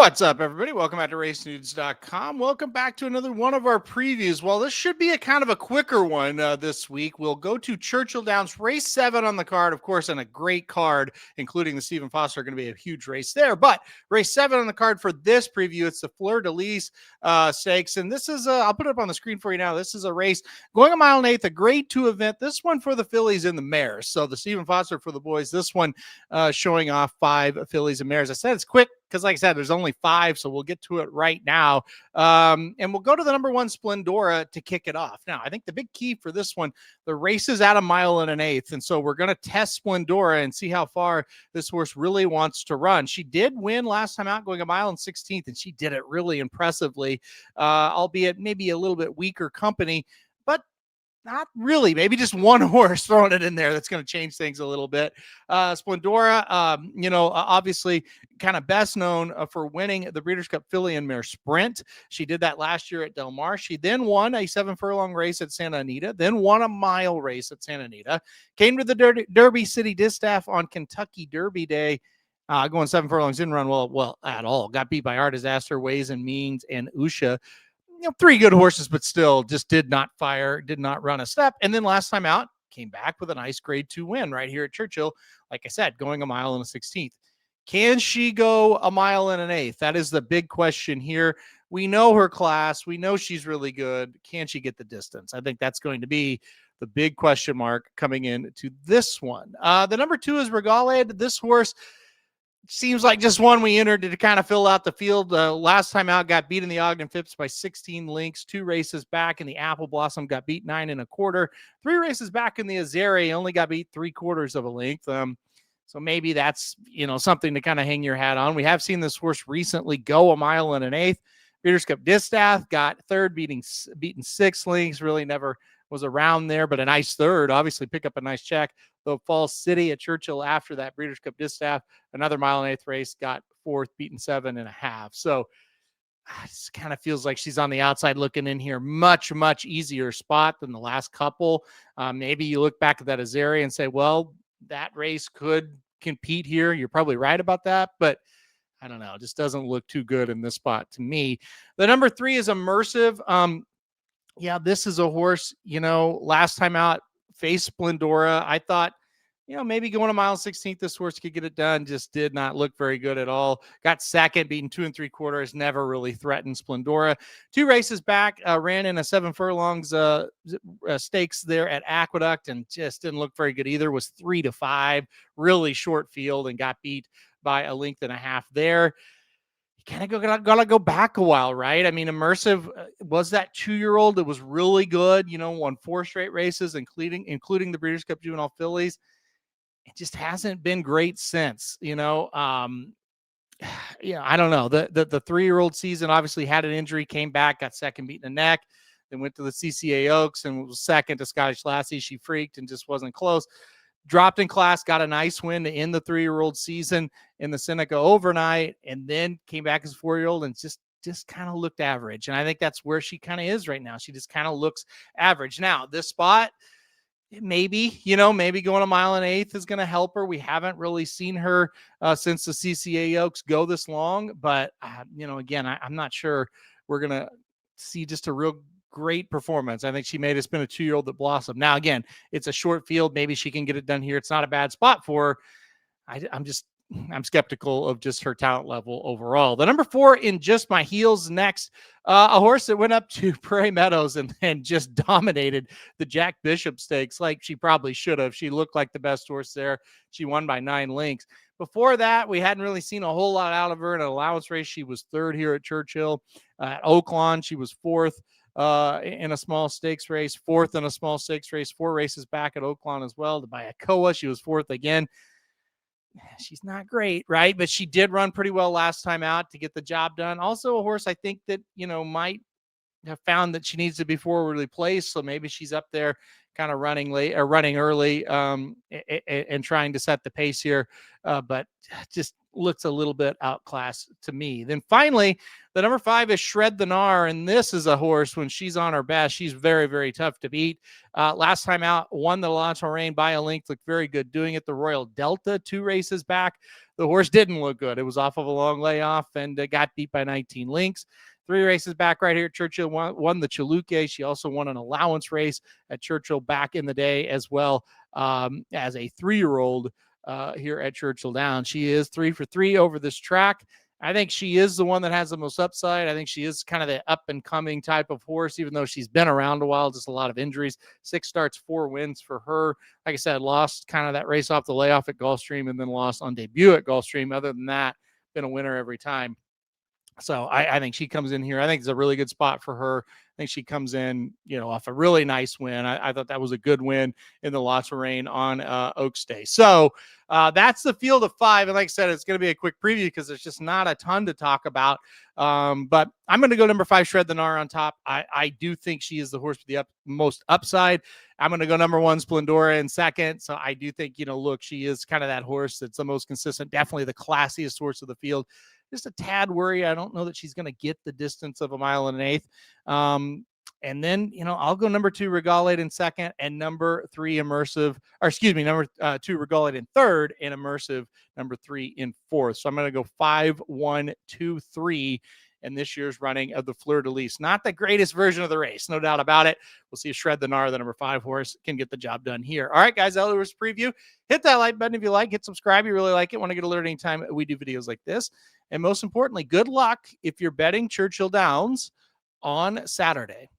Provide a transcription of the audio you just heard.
What's up, everybody? Welcome back to racenudes.com. Welcome back to another one of our previews. Well, this should be a kind of a quicker one this week. We'll go to Churchill Downs, race 7 on the card, of course, and a great card, including the Stephen Foster, going to be a huge race there. But race 7 on the card for this preview, it's the Fleur de Lis Stakes. And this is, I'll put it up on the screen for you now. This is a race going a mile and eighth, a grade 2 event. This one for the fillies and the mares. So the Stephen Foster for the boys, this one showing off 5 fillies and mares. I said it's quick, because like I said, there's only 5, so we'll get to it right now. And we'll go to the number 1 Splendora to kick it off. Now, I think the big key for this one, the race is at a mile and an eighth, and so we're going to test Splendora and see how far this horse really wants to run. She did win last time out going a mile and 16th, and she did it really impressively, albeit maybe a little bit weaker company, but not really. Maybe just one horse throwing it in there that's going to change things a little bit. Splendora, obviously kind of best known for winning the Breeders' Cup Filly and Mare Sprint. She did that last year at Del Mar. She then won a 7-furlong race at Santa Anita, then won a mile race at Santa Anita, came to the Derby City Distaff on Kentucky Derby Day, going 7 furlongs, didn't run well at all. Got beat by Art Disaster, Ways and Means, and Usha. 3 good horses, but still just did not fire, did not run a step. And then last time out, came back with a nice grade 2 win right here at Churchill. Like I said, going a mile and a 16th. Can she go a mile and an eighth? That is the big question here. We know her class. We know she's really good. Can she get the distance? I think that's going to be the big question mark coming into this one. The number 2 is Regalade. This horse seems like just one we entered to kind of fill out the field. Last time out, got beat in the Ogden Phipps by 16 lengths. 2 races back in the Apple Blossom, got beat 9 1/4. 3 races back in the Azeri, only got beat 3/4 of a length. So maybe that's, something to kind of hang your hat on. We have seen this horse recently go a mile and an eighth. Breeders' Cup Distaff got third, beaten 6 lengths. Really never was around there, but a nice third. Obviously, pick up a nice check. The Falls City at Churchill after that Breeders' Cup Distaff, another mile and eighth race, got 4th, beaten 7.5. So it just kind of feels like she's on the outside looking in here. Much, much easier spot than the last couple. Maybe you look back at that Azeri and say, well, that race could compete here. You're probably right about that, but I don't know. It just doesn't look too good in this spot to me. The number 3 is Immersive. This is a horse, last time out faced Splendora. I thought, maybe going a mile and 16th, this horse could get it done. Just did not look very good at all. Got second, beaten 2 3/4. Never really threatened Splendora. 2 races back, ran in a 7 furlongs stakes there at Aqueduct and just didn't look very good either. Was 3-5, really short field, and got beat by a length and a half there. Kind of gotta go back a while, right? I mean, Immersive was that 2-year-old that was really good, won 4 straight races, including the Breeders' Cup Juvenile Fillies. It just hasn't been great since, I don't know. The 3-year-old season obviously had an injury, came back, got second, beaten the neck, then went to the CCA Oaks and was second to Scottish Lassie. She freaked and just wasn't close. Dropped in class, got a nice win to end the 3-year-old season in the Seneca overnight, and then came back as a 4-year-old and just kind of looked average. And I think that's where she kind of is right now. She just kind of looks average. Now, this spot, maybe going a mile and eighth is going to help her. We haven't really seen her since the CCA Oaks go this long, but again, I'm not sure we're going to see just a real great performance. I think she made us been a 2-year-old that blossomed. Now, again, it's a short field. Maybe she can get it done here. It's not a bad spot for her. I'm skeptical of just her talent level overall. The number 4 in Just My Heels next, a horse that went up to Prairie Meadows and just dominated the Jack Bishop Stakes like she probably should have. She looked like the best horse there. She won by 9 lengths. Before that, we hadn't really seen a whole lot out of her in an allowance race. She was 3rd here at Churchill. At Oaklawn, she was 4th in a small stakes race, 4th in a small stakes race, 4 races back at Oaklawn as well. To Bayakoa, she was 4th again. She's not great, right? But she did run pretty well last time out to get the job done. Also a horse I think that, might have found that she needs to be forwardly placed. So maybe she's up there kind of running late or running early and trying to set the pace here. But just looks a little bit outclassed to me. Then finally, the number 5 is Shred the Gnar. And this is a horse, when she's on her best, she's very, very tough to beat. Last time out, won the La Touraine by a length, looked very good doing it. The Royal Delta, 2 races back. the horse didn't look good. It was off of a long layoff and got beat by 19 lengths. 3 races back right here. Churchill won the Chaluque. She also won an allowance race at Churchill back in the day as well, as a 3-year-old here at Churchill Downs. She is 3 for 3 over this track. I think she is the one that has the most upside. I think she is kind of the up and coming type of horse, even though she's been around a while, just a lot of injuries. 6 starts, 4 wins for her. Like I said, lost kind of that race off the layoff at Gulfstream and then lost on debut at Gulfstream. Other than that, been a winner every time. So I think she comes in here. I think it's a really good spot for her. I think she comes in, off a really nice win. I thought that was a good win in the lots of rain on Oaks Day. So that's the field of 5. And like I said, it's going to be a quick preview because there's just not a ton to talk about. But I'm going to go number 5, Shred the Gnar on top. I do think she is the horse with the most upside. I'm going to go number 1, Splendora in second. So I do think, look, she is kind of that horse that's the most consistent, definitely the classiest horse of the field. Just a tad worry. I don't know that she's going to get the distance of 1 1/8. And then, I'll go number 2, Regalade in second, and number 3, number 2, Regalade in third, and Immersive number 3 in fourth. So I'm going to go 5, 1, 2, 3 in this year's running of the Fleur de Lis. Not the greatest version of the race, no doubt about it. We'll see if Shred the Gnar, the number 5 horse, can get the job done here. All right, guys, that was preview. Hit that like button if you like. Hit subscribe. You really like it. Want to get alert anytime we do videos like this. And most importantly, good luck if you're betting Churchill Downs on Saturday.